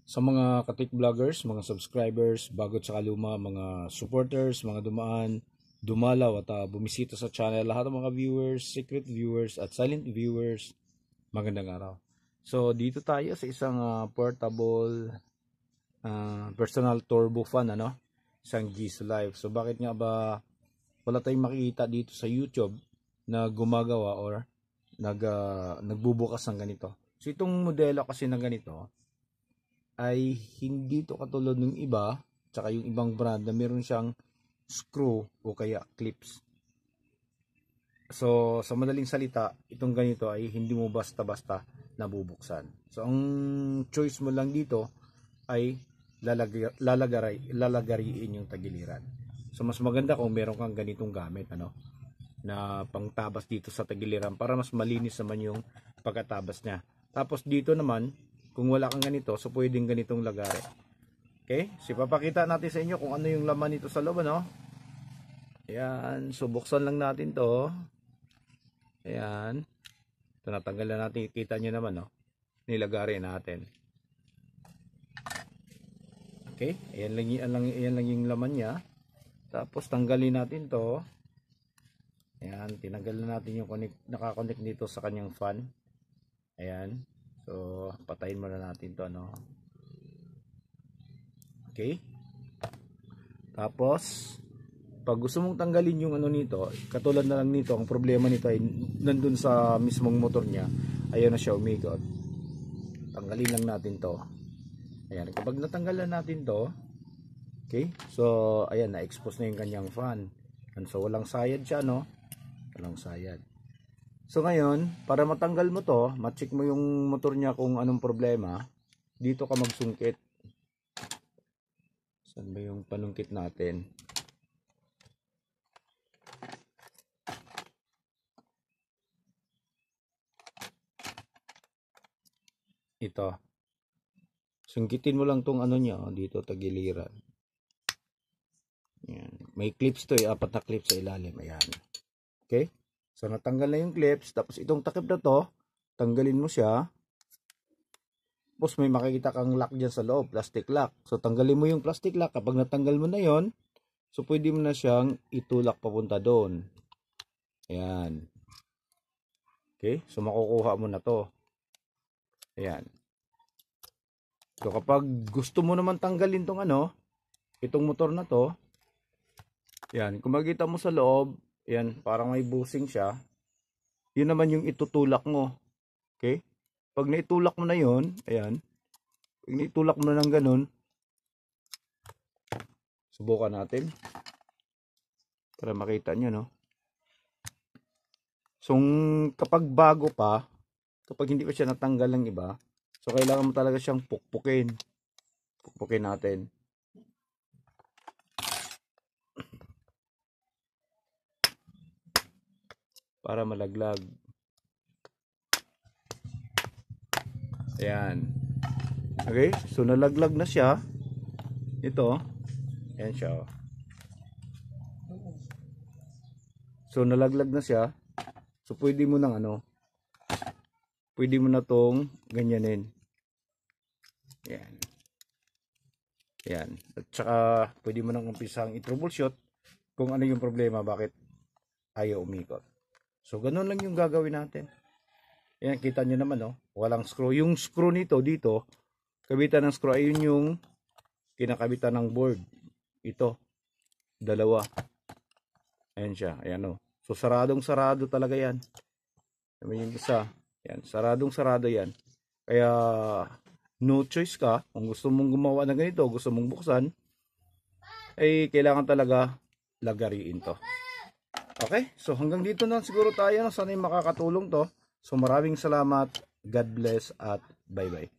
Sa mga katik vloggers, mga subscribers, bago at saka luma, mga supporters, mga dumaan, dumalaw at bumisita sa channel, lahat ng mga viewers, secret viewers at silent viewers, magandang araw. So dito tayo sa isang portable personal turbo fan, isang GIS Live. So bakit nga ba wala tayong makikita dito sa YouTube na gumagawa or nagbubukas ng ganito? So itong modelo kasi ng ganito ay hindi to katulad ng iba, tsaka yung ibang brand na meron siyang screw o kaya clips. So sa madaling salita, itong ganito ay hindi mo basta-basta nabubuksan. So ang choice mo lang dito ay lalagariin yung tagiliran. So mas maganda kung meron kang ganitong gamit na pangtabas dito sa tagiliran para mas malinis naman yung pagkatabas niya. Tapos dito naman, kung wala kang ganito, so pwedeng ganitong lagari. Okay? So ipapakita natin sa inyo kung ano yung laman nito sa loob, Ayan. So buksan lang natin to. Ayan. Ito, natanggal na natin. Kita nyo naman, nilagari natin. Okay? Ayan lang yung laman niya. Tapos tanggalin natin to. Ayan. Tinanggal na natin yung nakakonect dito sa kanyang fan. Ayan. So, patayin muna natin to, Okay? Tapos, pag gusto mong tanggalin yung nito, katulad na lang nito, ang problema nito ay nandun sa mismong motor niya, ayaw na siya umikot. Tanggalin lang natin to. Ayan, kapag natanggal na natin to, okay? So, ayan, na-expose na yung kanyang fan. And so, walang sayad siya, Walang sayad. So ngayon, para matanggal mo to, ma-check mo yung motor niya kung anong problema, dito ka magsungkit. Saan ba yung panungkit natin? Ito. Sungkitin mo lang tong niya, dito tagiliran. Yan. May clips to, 4 na clips sa ilalim. Ayan. Okay? So natanggal na yung clips, tapos itong takip na to, tanggalin mo siya. Tapos may makikita kang lock dyan sa loob, plastic lock. So tanggalin mo yung plastic lock. Kapag natanggal mo na yon, so pwede mo na siyang itulak papunta doon. Ayan. Okay, so makukuha mo na to. Ayan. So kapag gusto mo naman tanggalin tong itong motor na to, ayan, kung makikita mo sa loob, ayan, parang may busing siya. Yun naman yung itutulak mo. Okay? Pag naitulak mo na yun, ayan. Pag naitulak mo na ng ganun, subukan natin. Para makita nyo, So, kapag bago pa, kapag hindi pa siya natanggal ng iba, so kailangan mo talaga siyang pukpukin. Pukpukin natin. Para malaglag. Ayan. Okay, so nalaglag na siya. Ito, ayan siya. So nalaglag na siya. So pwede mo nang pwede mo na tong ganyanin. Ayan. Ayan. At saka pwede mo nang umpisang i-troubleshoot kung ano yung problema, bakit ayaw umikot. So, ganun lang yung gagawin natin. Ayan, kita nyo naman, walang screw. Yung screw nito, dito, kabitan ng screw, ayun yung kinakabitan ng board. Ito, dalawa. Ayan siya, ayan, So, saradong-sarado talaga yan. Yung isa, ayan, saradong-sarado yan. Kaya, no choice ka, kung gusto mong gumawa ng ganito, gusto mong buksan, ay kailangan talaga lagariin to. Okay, so hanggang dito na siguro tayo. Sana makakatulong to. So maraming salamat. God bless at bye-bye.